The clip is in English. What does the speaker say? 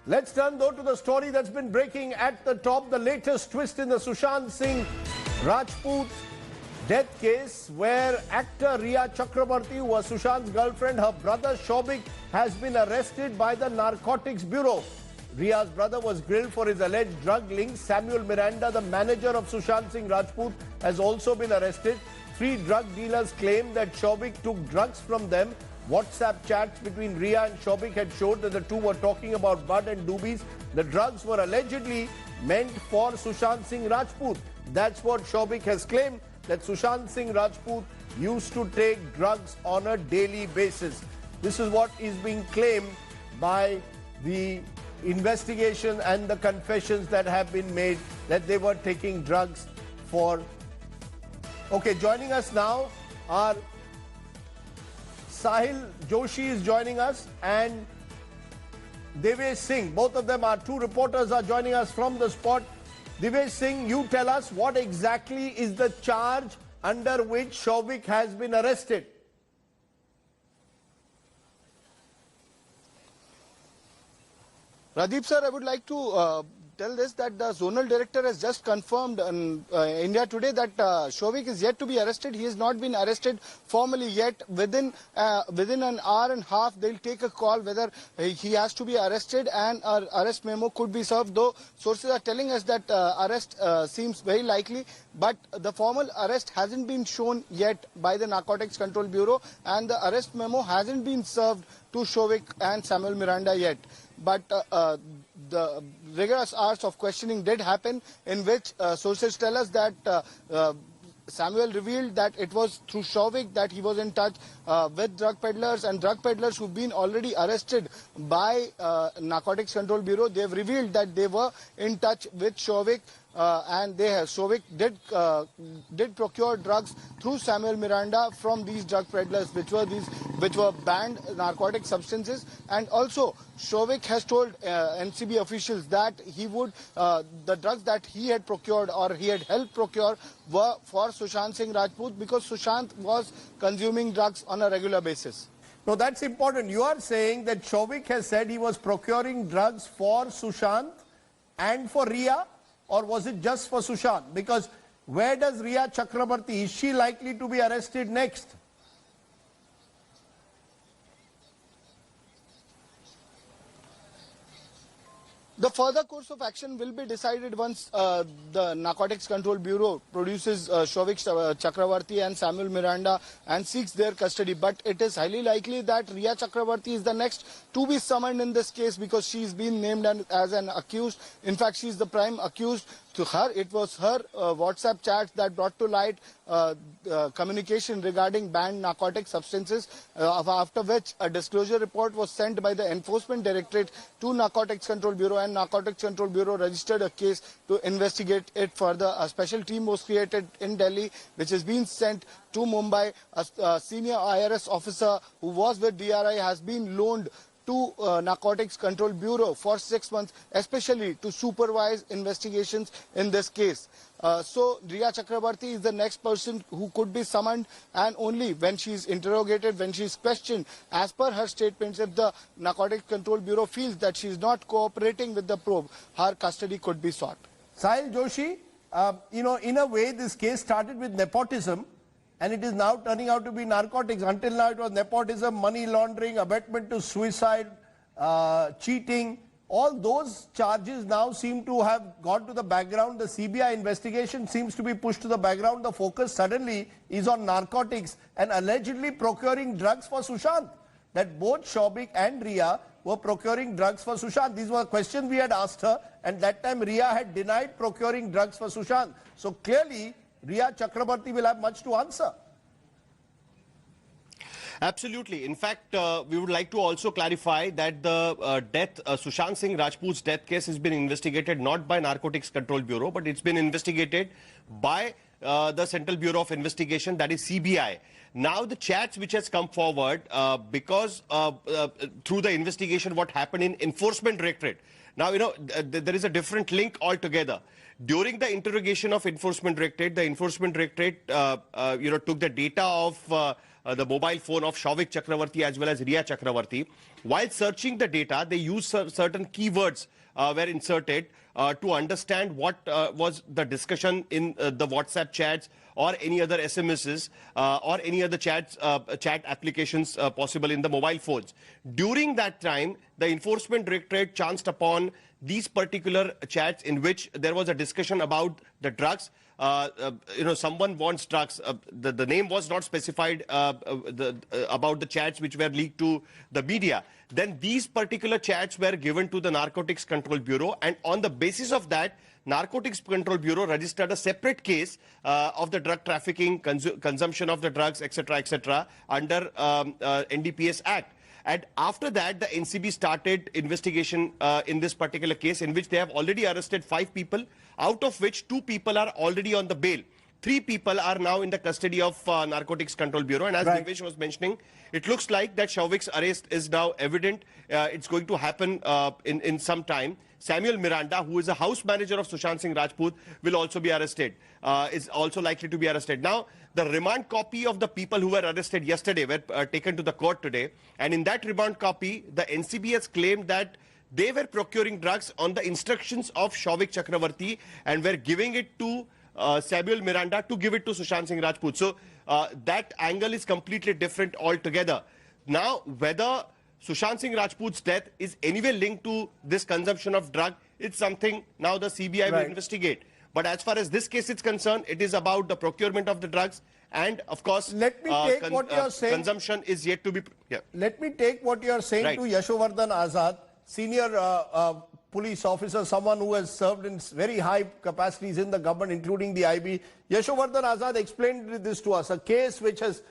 Let's turn though to the story that's been breaking at the top, the latest twist in the Sushant Singh Rajput death case, where actor Rhea Chakrabarti, who was Sushant's girlfriend, her brother Shobik, has been arrested by the Narcotics Bureau. Rhea's brother was grilled for his alleged drug links. Samuel Miranda, the manager of Sushant Singh Rajput, has also been arrested. 3 drug dealers claim that Shobik took drugs from them. WhatsApp chats between Rhea and Shobik had showed that the two were talking about bud and doobies. The drugs were allegedly meant for Sushant Singh Rajput. That's what Shobik has claimed, that Sushant Singh Rajput used to take drugs on a daily basis. This is what is being claimed by the investigation and the confessions that have been made, that they were taking drugs for. Okay, joining us now are Sahil Joshi is joining us and Devesh Singh. Both of them are 2 reporters are joining us from the spot. Devesh Singh, you tell us what exactly is the charge under which Shobik has been arrested. Radeep sir, I would like to tell this that the zonal director has just confirmed in India Today that Shobik is yet to be arrested. He has not been arrested formally yet. Within an hour and a half, they'll take a call whether he has to be arrested, and an arrest memo could be served. Though sources are telling us that arrest seems very likely, but the formal arrest hasn't been shown yet by the Narcotics Control Bureau, and the arrest memo hasn't been served to Shobik and Samuel Miranda yet. But the rigorous hours of questioning did happen, in which sources tell us that Samuel revealed that it was through Shobik that he was in touch with drug peddlers, and drug peddlers who've been already arrested by Narcotics Control Bureau. They've revealed that they were in touch with Shobik, and Shobik did procure drugs through Samuel Miranda from these drug peddlers, which were banned narcotic substances. And also Shobik has told NCB officials that the drugs that he had procured, or he had helped procure, were for Sushant Singh Rajput, because Sushant was consuming drugs on a regular basis. No, that's important. You are saying that Shobik has said he was procuring drugs for Sushant and for Rhea, or was it just for Sushant? Because where does Rhea Chakrabarti, is she likely to be arrested next? The further course of action will be decided once the Narcotics Control Bureau produces Shobik Chakrabarti and Samuel Miranda and seeks their custody. But it is highly likely that Rhea Chakrabarti is the next to be summoned in this case, because she's been named as an accused. In fact, she's the prime accused. To her, it was her WhatsApp chats that brought to light communication regarding banned narcotic substances, after which a disclosure report was sent by the Enforcement Directorate to Narcotics Control Bureau, and Narcotics Control Bureau registered a case to investigate it further. A special team was created in Delhi, which has been sent to Mumbai. A senior IRS officer who was with DRI has been loaned to Narcotics Control Bureau for 6 months, especially to supervise investigations in this case. So Rhea Chakrabarti is the next person who could be summoned, and only when she is interrogated, when she is questioned, as per her statements, if the Narcotics Control Bureau feels that she is not cooperating with the probe, her custody could be sought. Sahil Joshi, in a way this case started with nepotism, and it is now turning out to be narcotics. Until now it was nepotism, money laundering, abetment to suicide, cheating. All those charges now seem to have gone to the background. The CBI investigation seems to be pushed to the background. The focus suddenly is on narcotics and allegedly procuring drugs for Sushant. That both Shobik and Rhea were procuring drugs for Sushant. These were questions we had asked her, and that time Rhea had denied procuring drugs for Sushant. So clearly Rhea Chakrabarti will have much to answer. Absolutely. In fact, we would like to also clarify that the Sushant Singh Rajput's death case has been investigated not by Narcotics Control Bureau, but it's been investigated by the Central Bureau of Investigation, that is CBI. Now the chats which has come forward because through the investigation what happened in Enforcement Directorate. Now, there is a different link altogether. During the interrogation of Enforcement Directorate, the Enforcement Directorate, took the data of the mobile phone of Shouvik Chakravarti as well as Riya Chakravarti. While searching the data, they used certain keywords were inserted to understand what was the discussion in the WhatsApp chats or any other SMSs or any other chat applications possible in the mobile phones. During that time, the Enforcement Directorate chanced upon these particular chats in which there was a discussion about the drugs. Someone wants drugs. The name was not specified about the chats which were leaked to the media. Then these particular chats were given to the Narcotics Control Bureau, and on the basis of that, Narcotics Control Bureau registered a separate case of the drug trafficking, consumption of the drugs, etc., under NDPS Act. And after that, the NCB started investigation in this particular case, in which they have already arrested 5 people, out of which 2 people are already on the bail. 3 people are now in the custody of Narcotics Control Bureau. And as Divesh was mentioning, it looks like that Shouvik's arrest is now evident. It's going to happen in some time. Samuel Miranda, who is a house manager of Sushant Singh Rajput, will also be arrested, is also likely to be arrested. Now, the remand copy of the people who were arrested yesterday were taken to the court today. And in that remand copy, the NCB has claimed that they were procuring drugs on the instructions of Shouvik Chakravarti and were giving it to Samuel Miranda to give it to Sushant Singh Rajput. So that angle is completely different altogether. Now, whether Sushant Singh Rajput's death is anyway linked to this consumption of drug, it's something now the CBI will investigate. But as far as this case is concerned, it is about the procurement of the drugs. And of course, let me take what you're saying. Consumption is yet to be. Yeah. Let me take what you're saying to Yashovardhan Azad, senior police officer, someone who has served in very high capacities in the government, including the IB. Yashovardhan Azad explained this to us, a case which has